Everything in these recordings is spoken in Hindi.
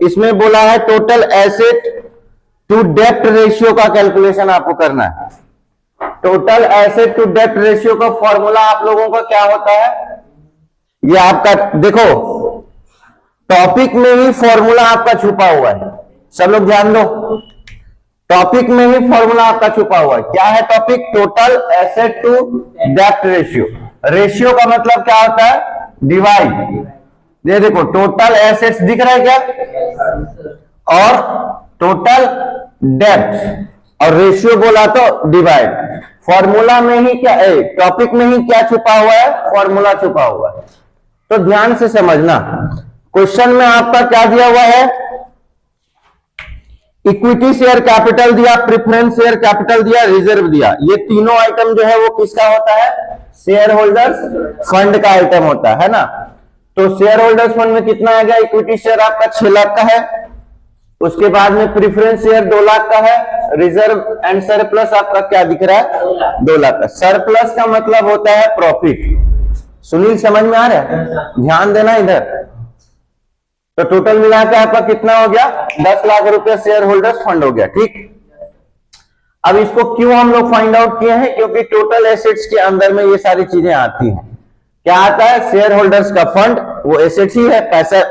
इसमें बोला है टोटल एसेट टू डेप्ट रेशियो का कैलकुलेशन आपको करना है। टोटल एसेट टू डेप्ट रेशियो का फॉर्मूला आप लोगों का क्या होता है, ये आपका देखो टॉपिक में ही फॉर्मूला आपका छुपा हुआ है। सब लोग ध्यान दो, टॉपिक में ही फॉर्मूला आपका छुपा हुआ है। क्या है टॉपिक? टोटल एसेट टू डेप्ट रेशियो। रेशियो का मतलब क्या होता है? डिवाइड। ये देखो टोटल एसेट्स दिख रहा है क्या, और टोटल डेप्ट, और रेशियो बोला तो डिवाइड। फॉर्मूला में ही क्या है, टॉपिक में ही क्या छुपा हुआ है? फॉर्मूला छुपा हुआ है। तो ध्यान से समझना, क्वेश्चन में आपका क्या दिया हुआ है? इक्विटी शेयर कैपिटल दिया, प्रेफरेंस शेयर कैपिटल दिया, रिजर्व दिया। ये तीनों आइटम जो है वो किसका होता है? शेयर होल्डर्स फंड का आइटम होता है ना। तो शेयर होल्डर्स फंड में कितना आ गया? इक्विटी शेयर आपका 6 लाख का है, उसके बाद में प्रेफरेंस शेयर 2 लाख का है, रिजर्व एंड सरप्लस आपका क्या दिख रहा है? 2 लाख का। सरप्लस का मतलब होता है प्रॉफिट। सुनील समझ में आ रहा है? ध्यान देना इधर। तो टोटल मिला के आपका कितना हो गया? 10 लाख रुपए शेयर होल्डर्स फंड हो गया। ठीक, अब इसको क्यों हम लोग फाइंड आउट किए हैं? क्योंकि टोटल एसेट्स के अंदर में ये सारी चीजें आती हैं। क्या आता है? शेयर होल्डर्स का फंड, वो एसेट ही है। पैसा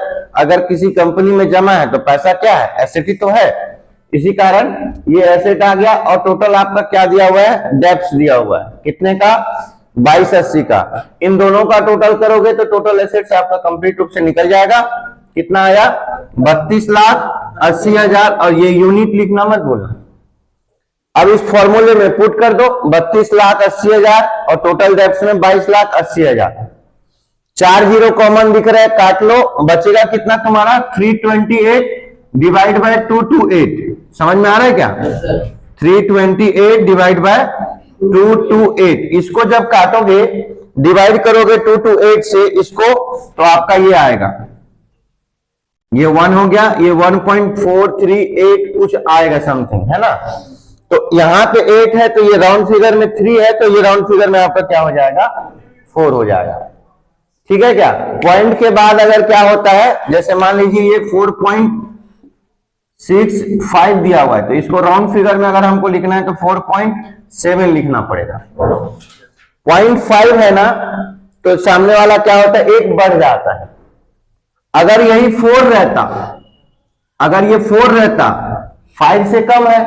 अगर किसी कंपनी में जमा है तो पैसा क्या है? एसेट ही तो है। इसी कारण ये एसेट आ गया। और टोटल आपका क्या दिया हुआ है? डेब्ट्स दिया हुआ है। कितने का? 2280 का। इन दोनों का टोटल करोगे तो टोटल एसेट्स आपका कंप्लीट रूप से निकल जाएगा। कितना आया? 32,80,000। और ये यूनिट लिखना मत बोलना। अब इस फॉर्मूले में पुट कर दो 32,80,000 और टोटल डेब्ट्स में 22,80,000। 4 जीरो कॉमन दिख रहा है, काट लो। बचेगा कितना तुम्हारा? 328 डिवाइड बाय 228। समझ में आ रहा है क्या? 328 डिवाइड बाय 228। इसको जब काटोगे, डिवाइड करोगे 228 से इसको, तो आपका ये आएगा, ये 1 हो गया, ये 1.438 कुछ आएगा समथिंग, है ना। तो यहां पे 8 है तो ये राउंड फिगर में 3 है, तो ये राउंड फिगर में आपका क्या हो जाएगा? 4 हो जाएगा। ठीक है क्या? पॉइंट के बाद अगर क्या होता है, जैसे मान लीजिए ये 4.65 दिया हुआ है, तो इसको राउंड फिगर में अगर हमको लिखना है तो 4.7 लिखना पड़ेगा। 0.5 है ना, तो सामने वाला क्या होता है? 1 बढ़ जाता है। अगर यही 4 रहता, अगर ये 4 रहता, 5 से कम है,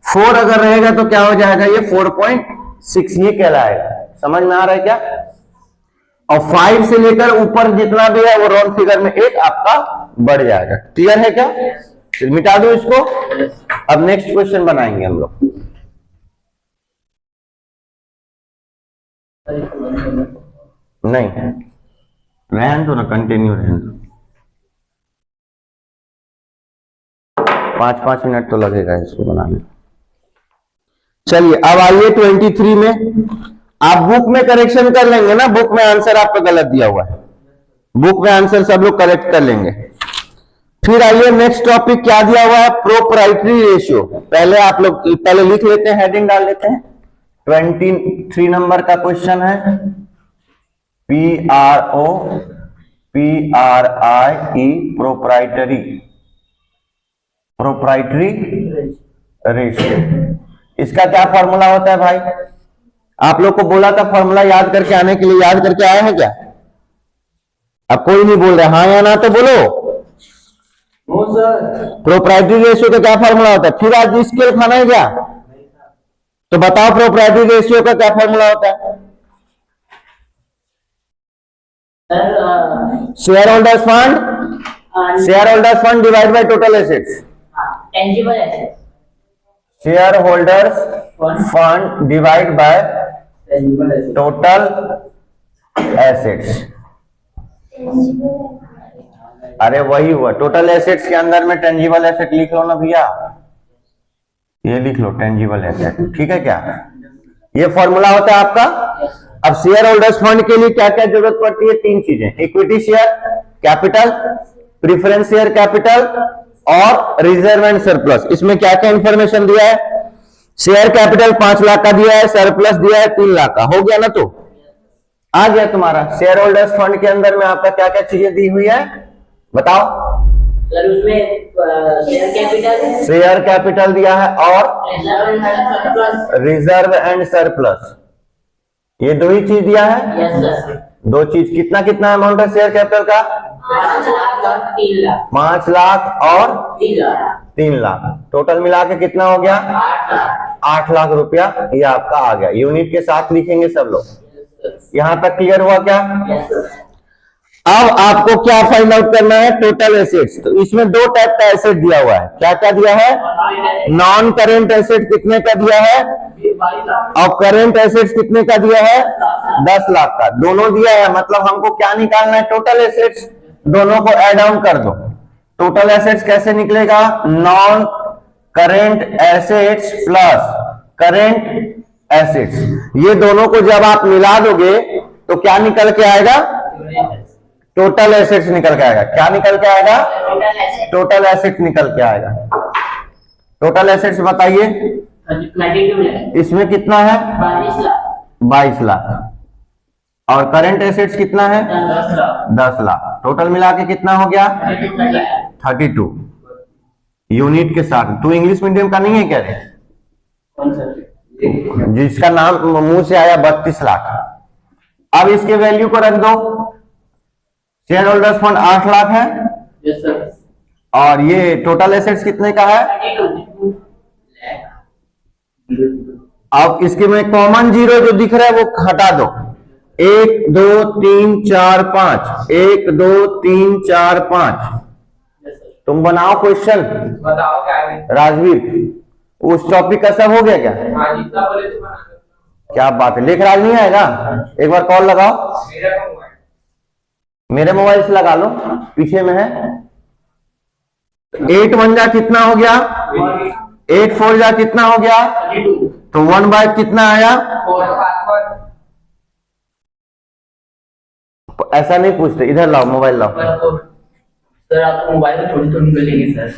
4 अगर रहेगा तो क्या हो जाएगा? ये 4.6 ये कहलाएगा। समझ में आ रहा है क्या? और 5 से लेकर ऊपर जितना भी है वो राउंड फिगर में 1 आपका बढ़ जाएगा। क्लियर है क्या? मिटा दो इसको। अब नेक्स्ट क्वेश्चन बनाएंगे हम लोग। नहीं, रहन दो ना, कंटिन्यू रहन दो। 5-5 मिनट तो लगेगा इसको बनाने। चलिए अब आइए 23 में। आप बुक में करेक्शन कर लेंगे ना, बुक में आंसर आपका गलत दिया हुआ है, बुक में आंसर सब लोग करेक्ट कर लेंगे। फिर आइए नेक्स्ट टॉपिक क्या दिया हुआ है? Proprietary ratio. पहले आप लोग पहले लिख लेते हैं, हेडिंग डाल लेते हैं। 23 नंबर का क्वेश्चन है, PROPRIE प्रोप्राइटरी रेशियो। इसका क्या फॉर्मूला होता है भाई? आप लोग को बोला था फॉर्मूला याद करके आने के लिए, याद करके आए हैं क्या? अब कोई नहीं बोल रहा, हाँ या ना तो बोलो। प्रोप्राइटरी रेशियो का क्या फॉर्मूला होता है? फिर आज स्केल खाना है क्या? तो बताओ प्रोप्राइटरी रेशियो का क्या फॉर्मूला होता है? Share holders fund divide by total assets. Tangible assets. Share holders fund divide by total assets. अरे वही हुआ, टोटल एसेट्स के अंदर में टेंजिबल एसेट लिख लो ना भैया, ये लिख लो टेंजिबल एसेट। ठीक है क्या? ये फॉर्मूला होता है आपका। अब शेयर होल्डर्स फंड के लिए क्या क्या जरूरत पड़ती है? 3 चीजें, equity share capital, preference share capital और रिजर्व एंड सरप्लस। इसमें क्या क्या इंफॉर्मेशन दिया है? शेयर कैपिटल 5 लाख का दिया है, सरप्लस दिया है 3 लाख का। हो गया ना? तो आ गया तुम्हारा शेयर होल्डर्स फंड के अंदर में आपका क्या क्या चीजें दी हुई है, बताओ। सर उसमें शेयर कैपिटल दिया है और सरप्लस। रिजर्व एंड सरप्लस, ये दो ही चीज दिया है। Yes sir. दो चीज, कितना कितना अमाउंट है शेयर कैपिटल का? 5 लाख और 3 लाख। 5 लाख और 3 लाख। 3 लाख, टोटल मिला के कितना हो गया? 8 लाख। 8 लाख रुपया ये आपका आ गया। यूनिट के साथ लिखेंगे सब लोग। यहां तक क्लियर हुआ क्या? Yes sir. अब आपको क्या फाइंड आउट करना है? Total assets. तो इसमें दो टाइप का एसेट दिया हुआ है। क्या क्या दिया है? नॉन करेंट एसेट कितने का दिया है 22 लाख। और करेंट एसेट्स कितने का दिया है? 10 लाख का। दोनों दिया है, मतलब हमको क्या निकालना है? Total assets. दोनों को ऐड ऑन कर दो। टोटल एसेट्स कैसे निकलेगा? Non current assets plus current assets, ये दोनों को जब आप मिला दोगे तो क्या निकल के आएगा? टोटल एसेट्स निकल के आएगा। क्या निकल के आएगा? टोटल एसेट्स निकल के आएगा। टोटल एसेट्स बताइए, 32 लाख। इसमें कितना है? 22 लाख। 22 लाख। और करंट एसेट्स कितना है? 10 लाख। 10 लाख। टोटल मिला के कितना हो गया? 32 यूनिट के साथ। तू इंग्लिश मीडियम का नहीं है क्या रे? कौन सा? जिसका नाम मुंह से आया 32 लाख। अब इसके वैल्यू को रख दो। शेयर होल्डर्स फंड 8 लाख है यस सर। और ये टोटल एसेट्स कितने का है? 32 लाख। अब इसके में कॉमन जीरो जो दिख रहा है वो हटा दो। 1 2 3 4 5, 1 2 3 4 5। Yes sir. तुम बनाओ क्वेश्चन। बताओ क्या है? राजवीर, उस टॉपिक का सब हो गया क्या? हाँ जितना बोले तो बना दो। क्या बात है, लेख राज नहीं आएगा? एक बार कॉल लगाओ। मेरा कम हुआ है। मेरे मोबाइल से लगा लो, पीछे में है। 8 1 जा कितना हो गया? 8 4 जा कितना हो गया? 32। तो 1 बाय कितना आया? 4 पासवर्ड। ऐसा नहीं पूछते, इधर लाओ, मोबाइल लाओ। सर आपको मोबाइल में थोड़ी थोड़ी मिलेंगे सर।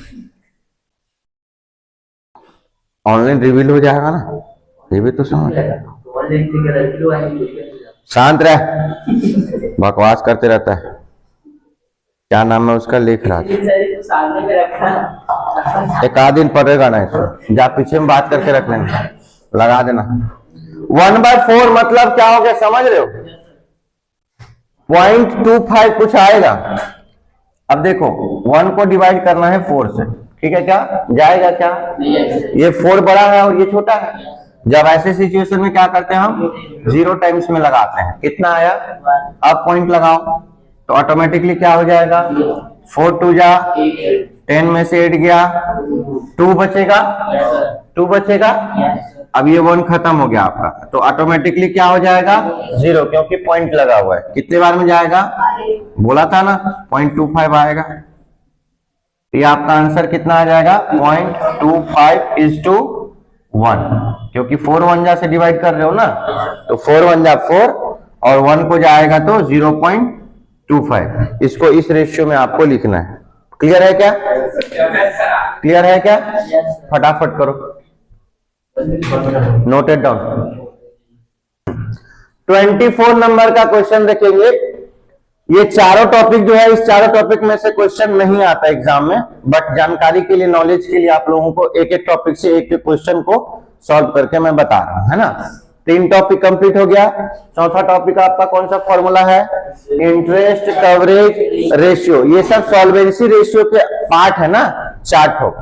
ऑनलाइन रिवील हो जाएगा ना, ये भी तो समझ। शांत रह, बकवास करते रहता है। क्या नाम है उसका? लेख राज। सामने में रखा। एक आध दिन पड़ेगा ना इसको, जा पीछे में बात करके रख लेना, लगा देना। 1/4 मतलब क्या हो गया, समझ रहे हो? 0.25 कुछ आएगा। अब देखो 1 को डिवाइड करना है 4 से, ठीक है? क्या जाएगा? क्या ये 4 बड़ा है और ये छोटा है। जब ऐसे सिचुएशन में क्या करते हैं हम? 0 टाइम्स में लगाते हैं। कितना आया? अब पॉइंट लगाओ तो ऑटोमेटिकली क्या हो जाएगा? 4 2 जा 10 में से 8 गया, 2 बचेगा। 2 बचेगा। अब ये 1 खत्म हो गया आपका, तो ऑटोमेटिकली क्या हो जाएगा? 0, क्योंकि पॉइंट लगा हुआ है। कितने बार में जाएगा? बोला था ना 0.25 आएगा। ये आपका आंसर कितना आ जाएगा? 0.25:1, क्योंकि 4 1 जा से डिवाइड कर रहे हो ना, तो 4 1 जा 4 और 1 को जाएगा तो 0.25। इसको इस रेशियो में आपको लिखना है। क्लियर है क्या? क्लियर है क्या? फटाफट करो, नोटेड डाउन। 24 नंबर का क्वेश्चन देखेंगे। ये चारों टॉपिक जो है, इस चारों टॉपिक में से क्वेश्चन नहीं आता एग्जाम में, बट जानकारी के लिए, नॉलेज के लिए आप लोगों को एक एक टॉपिक से एक एक क्वेश्चन को सॉल्व करके मैं बता रहा हूं, है ना? 3 टॉपिक कंप्लीट हो गया। चौथा टॉपिक आपका कौन सा फॉर्मूला है? Interest coverage ratio. ये सब सॉल्वेंसी रेशियो के पार्ट है ना, चार्ट हो।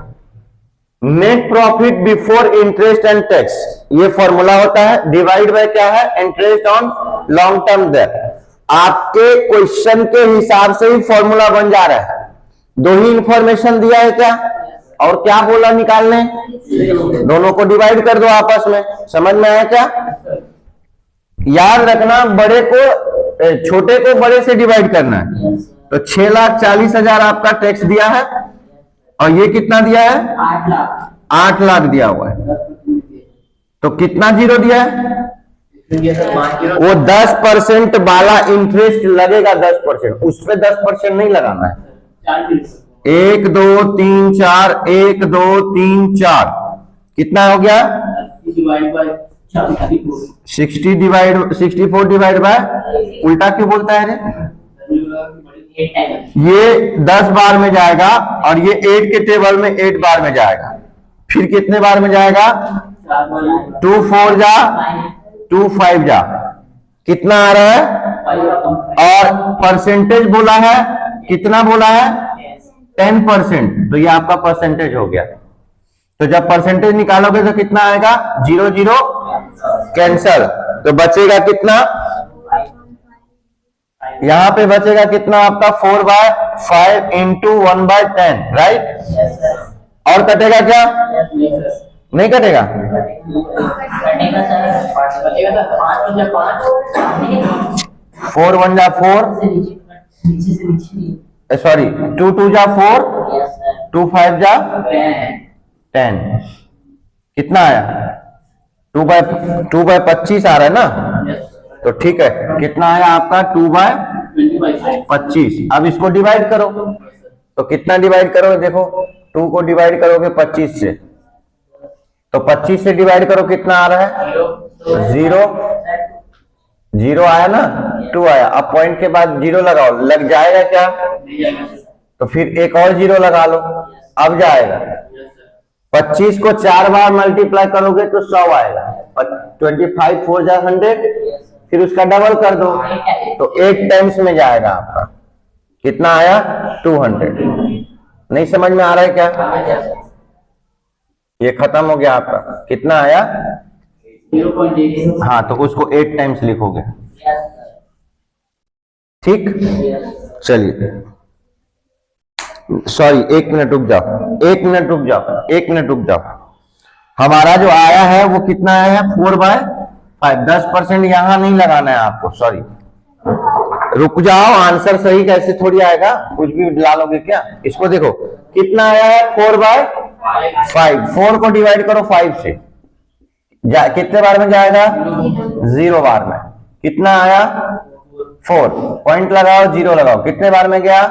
Net profit before interest and tax, ये फॉर्मूला होता है। डिवाइड बाय क्या है? Interest on long term debt. आपके क्वेश्चन के हिसाब से ही फॉर्मूला बन जा रहा है। 2 ही इंफॉर्मेशन दिया है क्या, और क्या बोला निकालने? दोनों को डिवाइड कर दो आपस में। समझ में आया क्या? याद रखना, बड़े को छोटे को बड़े से डिवाइड करना है। तो 6,40,000 आपका टैक्स दिया है, और ये कितना दिया है? 8 लाख। 8 लाख दिया हुआ है। तो कितना जीरो दिया है? वो 10% वाला इंटरेस्ट लगेगा, 10%। उसमें 10% नहीं लगाना है। 1 2 3 4, 1 2 3 4, कितना हो गया? 64 डिवाइड बाय, उल्टा क्यों बोलता है रे? 8 टाइम्स। ये 10 बार में जाएगा और ये 8 के टेबल में 8 बार में जाएगा। फिर कितने बार में जाएगा? 2 4 जा 2 5 जा, कितना आ रहा है? और परसेंटेज बोला है, कितना बोला है? 10%। तो ये आपका परसेंटेज हो गया। तो जब परसेंटेज निकालोगे तो कितना आएगा? 0 0 कैंसल। तो बचेगा कितना? यहां पे बचेगा कितना आपका? 4/5 इंटू 1/10, राइट। और कटेगा क्या? नहीं कटेगा? कटेगा सर, 4 1 जा 4, नीचे से नीचे। सॉरी 2 2 जा 4, यस सर। 2 5 जा 10। 10। कितना आया? 2/25 आ रहा है ना? यस तो ठीक है, कितना आया आपका? 2/25। अब इसको डिवाइड करो, तो कितना डिवाइड करोगे? देखो 2 को डिवाइड करोगे 25 से, तो 25 से डिवाइड करो, कितना आ रहा है? 0 0 आया ना? 2 आया। अब पॉइंट के बाद 0 लगाओ, लग जाएगा क्या? तो फिर एक और 0 लगा लो, अब जाएगा। 25 को 4 बार मल्टीप्लाई करोगे तो 100 आएगा। 25 4 जा 100, फिर उसका डबल कर दो तो 8 टाइम्स में जाएगा आपका। कितना आया? 200। नहीं समझ में आ रहा है क्या? ये खत्म हो गया आपका। कितना आया? 0.8। हाँ, तो उसको 8 टाइम्स लिखोगे। ठीक, चलिए सॉरी, 1 मिनट रुक जाओ, 1 मिनट रुक जाओ, 1 मिनट रुक जाओ। हमारा जो आया है वो कितना आया है? 4/5। 10% यहां नहीं लगाना है आपको, सॉरी, रुक जाओ। आंसर सही कैसे थोड़ी आएगा, कुछ भी डालोगे क्या? इसको देखो कितना आया है? 4/5। 4 को डिवाइड करो 5 से, कितने बार में जाएगा? 0 बार में। कितना आया? 4। पॉइंट लगाओ, 0 लगाओ, कितने बार में गया?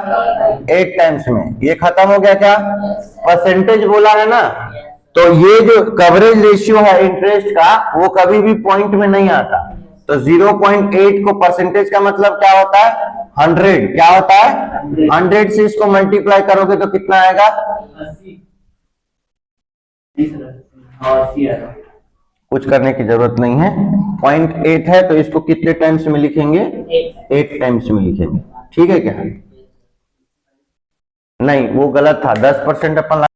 8 टाइम्स में। ये खत्म हो गया क्या? परसेंटेज बोला है ना, तो ये जो कवरेज रेशियो है इंटरेस्ट का, वो कभी भी पॉइंट में नहीं आता। तो 0.8 को परसेंटेज का मतलब क्या होता है? 100। क्या होता है? 100 से इसको मल्टीप्लाई करोगे तो कितना आएगा? 80। कुछ करने की जरूरत नहीं है। 0.8 है तो इसको कितने टाइम्स में लिखेंगे? 8 टाइम्स में लिखेंगे। ठीक है क्या? नहीं, वो गलत था। 10% अपन